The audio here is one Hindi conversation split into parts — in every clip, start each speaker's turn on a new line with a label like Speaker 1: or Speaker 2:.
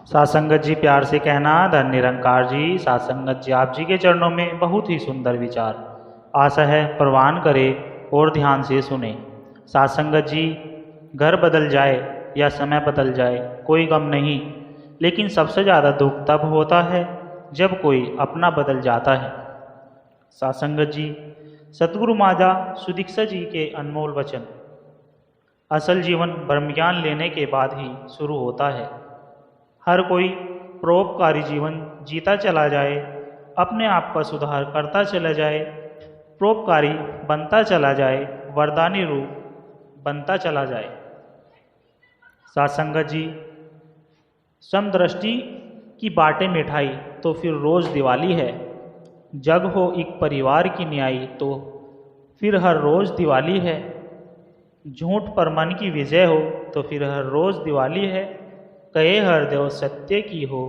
Speaker 1: सासंगत जी प्यार से कहना, धन निरंकार जी। सासंगत जी आप जी के चरणों में बहुत ही सुंदर विचार। आशा है प्रवान करे और ध्यान से सुने। सासंगत जी, घर बदल जाए या समय बदल जाए कोई गम नहीं, लेकिन सबसे ज़्यादा दुख तब होता है जब कोई अपना बदल जाता है। सासंगत जी, सतगुरु माता सुदीक्षा जी के अनमोल वचन। असल जीवन ब्रह्मज्ञान लेने के बाद ही शुरू होता है। हर कोई परोपकारी जीवन जीता चला जाए, अपने आप का सुधार करता चला जाए, परोपकारी बनता चला जाए, वरदानी रूप बनता चला जाए। सासंगत जी, समदृष्टि की बाटे मिठाई तो फिर रोज़ दिवाली है। जग हो एक परिवार की न्याई तो फिर हर रोज़ दिवाली है। झूठ पर मन की विजय हो तो फिर हर रोज़ दिवाली है। कहे हर देव सत्य की हो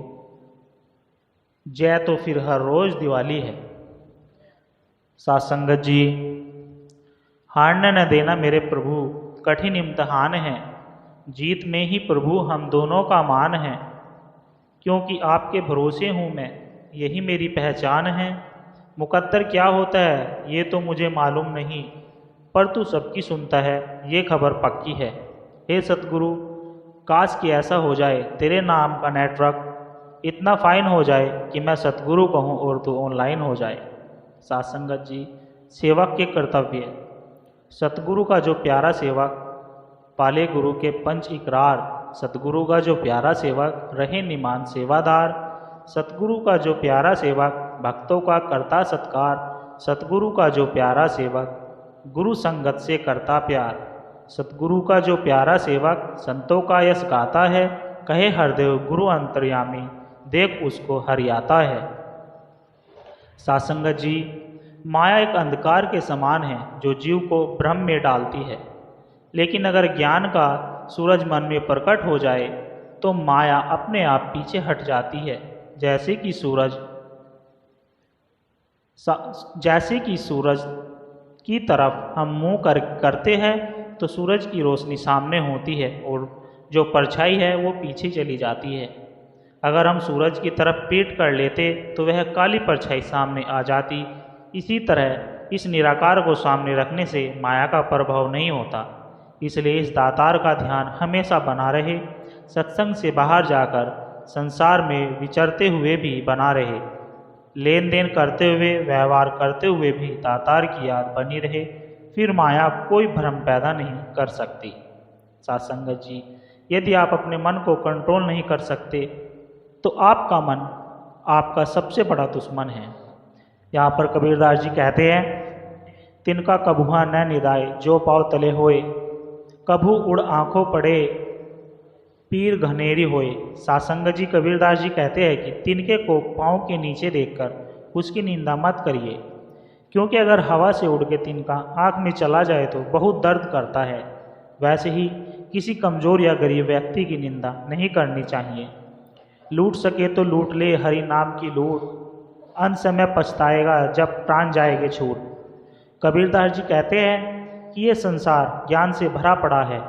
Speaker 1: जय तो फिर हर रोज़ दिवाली है। सासंगत जी, हारने न देना मेरे प्रभु, कठिन इम्तहान है। जीत में ही प्रभु हम दोनों का मान है। क्योंकि आपके भरोसे हूँ मैं, यही मेरी पहचान है। मुकद्दर क्या होता है ये तो मुझे मालूम नहीं, पर तू सबकी सुनता है ये खबर पक्की है। हे सतगुरु, काश कि ऐसा हो जाए तेरे नाम का नेटवर्क इतना फाइन हो जाए कि मैं सतगुरु कहूँ और तू ऑनलाइन हो जाए। सासंगत जी, सेवक के कर्तव्य। सतगुरु का जो प्यारा सेवक पाले गुरु के पंच इकरार। सतगुरु का जो प्यारा सेवक रहे निमान सेवादार। सतगुरु का जो प्यारा सेवक भक्तों का करता सत्कार। सतगुरु का जो प्यारा सेवक गुरु संगत से करता प्यार। सतगुरु का जो प्यारा सेवक संतों का यश गाता है। कहे हरदेव गुरु अंतर्यामी, देख उसको हरियाता है। सासंगत जी, माया एक अंधकार के समान है जो जीव को भ्रम में डालती है। लेकिन अगर ज्ञान का सूरज मन में प्रकट हो जाए तो माया अपने आप पीछे हट जाती है। जैसे कि सूरज की तरफ हम मुंह करते हैं तो सूरज की रोशनी सामने होती है और जो परछाई है वो पीछे चली जाती है। अगर हम सूरज की तरफ पीठ कर लेते तो वह काली परछाई सामने आ जाती। इसी तरह इस निराकार को सामने रखने से माया का प्रभाव नहीं होता। इसलिए इस दातार का ध्यान हमेशा बना रहे। सत्संग से बाहर जाकर संसार में विचरते हुए भी बना रहे। लेन देन करते हुए, व्यवहार करते हुए भी दातार की याद बनी रहे। फिर माया कोई भ्रम पैदा नहीं कर सकती। सासंगत जी, यदि आप अपने मन को कंट्रोल नहीं कर सकते तो आपका मन आपका सबसे बड़ा दुश्मन है। यहाँ पर कबीरदास जी कहते हैं, तिनका कभुआ न निदाए जो पाँव तले होए, कभू उड़ आँखों पड़े पीर घनेरी होए। सासंगत जी, कबीरदास जी कहते हैं कि तिनके को पाँव के नीचे देखकर उसकी निंदा मत करिए, क्योंकि अगर हवा से उड़ के तिनका आँख में चला जाए तो बहुत दर्द करता है। वैसे ही किसी कमज़ोर या गरीब व्यक्ति की निंदा नहीं करनी चाहिए। लूट सके तो लूट ले हरि नाम की लूट, अंत समय पछताएगा जब प्राण जाएंगे छूट। कबीरदास जी कहते हैं कि ये संसार ज्ञान से भरा पड़ा है।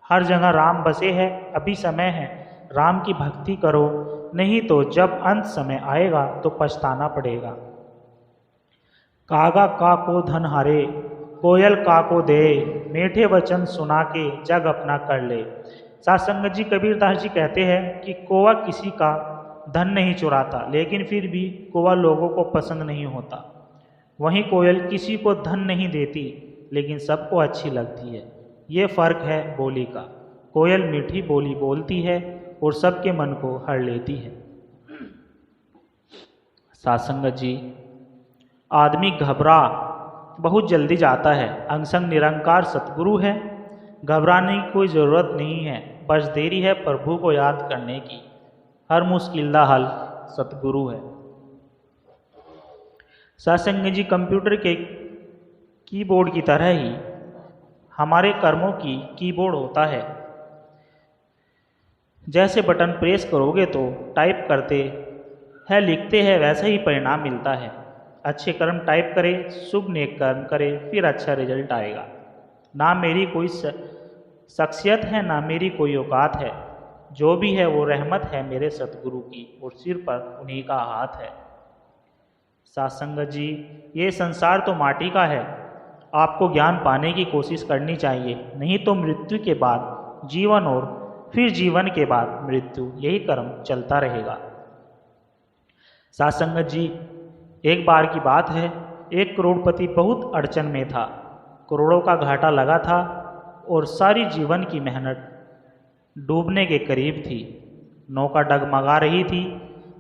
Speaker 1: हर जगह राम बसे है, अभी समय है राम की भक्ति करो, नहीं तो जब अंत समय आएगा तो पछताना पड़ेगा। कागा का को धन हारे, कोयल का को दे, मीठे वचन सुना के जग अपना कर ले। सासंगत जी, कबीरदास जी कहते हैं कि कौवा किसी का धन नहीं चुराता, लेकिन फिर भी कौवा लोगों को पसंद नहीं होता। वहीं कोयल किसी को धन नहीं देती, लेकिन सबको अच्छी लगती है। ये फ़र्क है बोली का। कोयल मीठी बोली बोलती है और सबके मन को हर लेती है। सासंगत जी, आदमी घबरा बहुत जल्दी जाता है। अंगसंग निरंकार सतगुरु है, घबराने की कोई ज़रूरत नहीं है, बस देरी है प्रभु को याद करने की। हर मुश्किल का हल सतगुरु है। सासंगत जी, कंप्यूटर के कीबोर्ड की तरह ही हमारे कर्मों की कीबोर्ड होता है। जैसे बटन प्रेस करोगे तो टाइप करते हैं, लिखते हैं, वैसा ही परिणाम मिलता है। अच्छे कर्म टाइप करें, शुभ नेक कर्म करें, फिर अच्छा रिजल्ट आएगा। ना मेरी कोई शख्सियत है, ना मेरी कोई औकात है, जो भी है वो रहमत है मेरे सतगुरु की और सिर पर उन्हीं का हाथ है। सत्संगत जी, ये संसार तो माटी का है। आपको ज्ञान पाने की कोशिश करनी चाहिए, नहीं तो मृत्यु के बाद जीवन और फिर जीवन के बाद मृत्यु, यही कर्म चलता रहेगा। सत्संगत जी, एक बार की बात है, एक करोड़पति बहुत अड़चन में था। करोड़ों का घाटा लगा था और सारी जीवन की मेहनत डूबने के करीब थी। नौका डगमगा रही थी।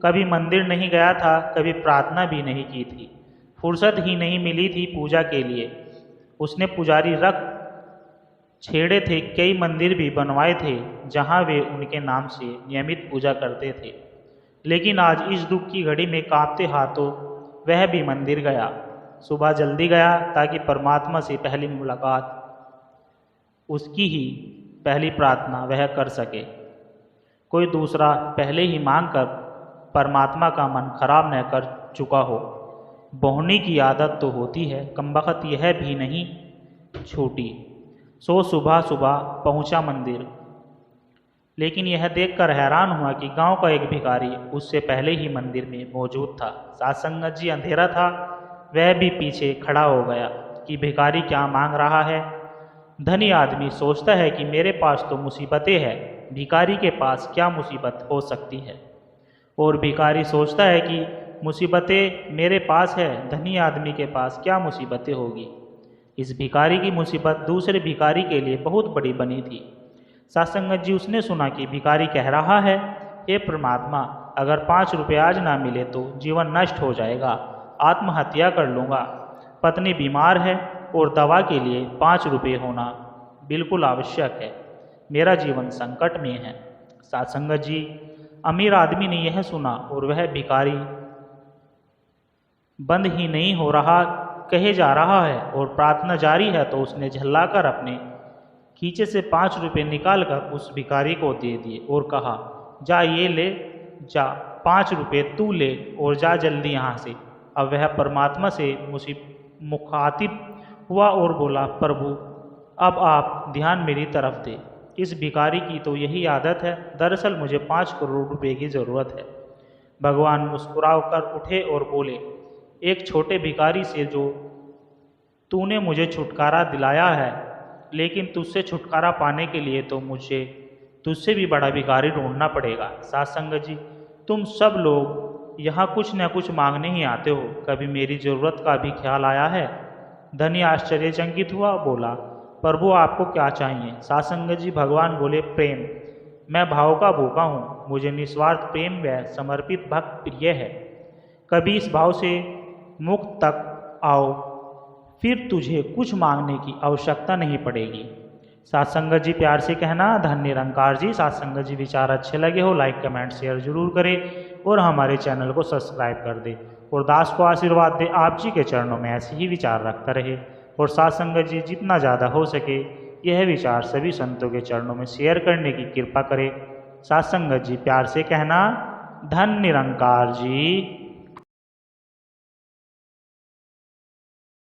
Speaker 1: कभी मंदिर नहीं गया था, कभी प्रार्थना भी नहीं की थी। फुर्सत ही नहीं मिली थी पूजा के लिए। उसने पुजारी रख छेड़े थे, कई मंदिर भी बनवाए थे जहां वे उनके नाम से नियमित पूजा करते थे। लेकिन आज इस दुख की घड़ी में कांपते हाथों वह भी मंदिर गया। सुबह जल्दी गया ताकि परमात्मा से पहली मुलाकात, उसकी ही पहली प्रार्थना वह कर सके। कोई दूसरा पहले ही मांग कर परमात्मा का मन खराब न कर चुका हो। बोहनी की आदत तो होती है, कमबख्त यह भी नहीं छूटी। सो सुबह सुबह पहुंचा मंदिर, लेकिन यह देखकर हैरान हुआ कि गांव का एक भिखारी उससे पहले ही मंदिर में मौजूद था। सत्संगत जी, अंधेरा था, वह भी पीछे खड़ा हो गया कि भिखारी क्या मांग रहा है। धनी आदमी सोचता है कि मेरे पास तो मुसीबतें हैं, भिखारी के पास क्या मुसीबत हो सकती है। और भिखारी सोचता है कि मुसीबतें मेरे पास है, धनी आदमी के पास क्या मुसीबतें होगी। इस भिखारी की मुसीबत दूसरे भिखारी के लिए बहुत बड़ी बनी थी। सत्संगत जी, उसने सुना कि भिखारी कह रहा है, हे परमात्मा, अगर 5 रुपये आज ना मिले तो जीवन नष्ट हो जाएगा, आत्महत्या कर लूँगा। पत्नी बीमार है और दवा के लिए 5 रुपये होना बिल्कुल आवश्यक है। मेरा जीवन संकट में है। सत्संगत जी, अमीर आदमी ने यह सुना और वह भिखारी बंद ही नहीं हो रहा, कहे जा रहा है और प्रार्थना जारी है, तो उसने झल्लाकर अपने खींचे से 5 रुपये निकालकर उस भिखारी को दे दिए और कहा, जा ये ले, जा 5 रुपये तू ले और जा जल्दी यहाँ से। अब वह परमात्मा से मुखातिब हुआ और बोला, प्रभु अब आप ध्यान मेरी तरफ दे। इस भिखारी की तो यही आदत है, दरअसल मुझे 5 करोड़ रुपए की ज़रूरत है। भगवान मुस्कुरा कर उठे और बोले, एक छोटे भिखारी से जो तूने मुझे छुटकारा दिलाया है, लेकिन तुझसे छुटकारा पाने के लिए तो मुझे तुझसे भी बड़ा भिखारी ढूंढना पड़ेगा। सत्संगत जी, तुम सब लोग यहाँ कुछ न कुछ मांगने ही आते हो, कभी मेरी ज़रूरत का भी ख्याल आया है? धनी आश्चर्यचकित हुआ, बोला, प्रभु आपको क्या चाहिए? सत्संगत जी, भगवान बोले, प्रेम। मैं भाव का भूखा हूँ, मुझे निस्वार्थ प्रेम व समर्पित भक्त प्रिय है। कभी इस भाव से मुक्त तक आओ, फिर तुझे कुछ मांगने की आवश्यकता नहीं पड़ेगी। सत्संगत जी, प्यार से कहना, धन निरंकार जी। सत्संगत जी, विचार अच्छे लगे हो लाइक कमेंट शेयर जरूर करें और हमारे चैनल को सब्सक्राइब कर दे और दास को आशीर्वाद दे, आप जी के चरणों में ऐसे ही विचार रखता रहे। और सत्संगत जी, जितना ज़्यादा हो सके यह विचार सभी संतों के चरणों में शेयर करने की कृपा करें। सत्संगत जी, प्यार से कहना, धन निरंकार जी।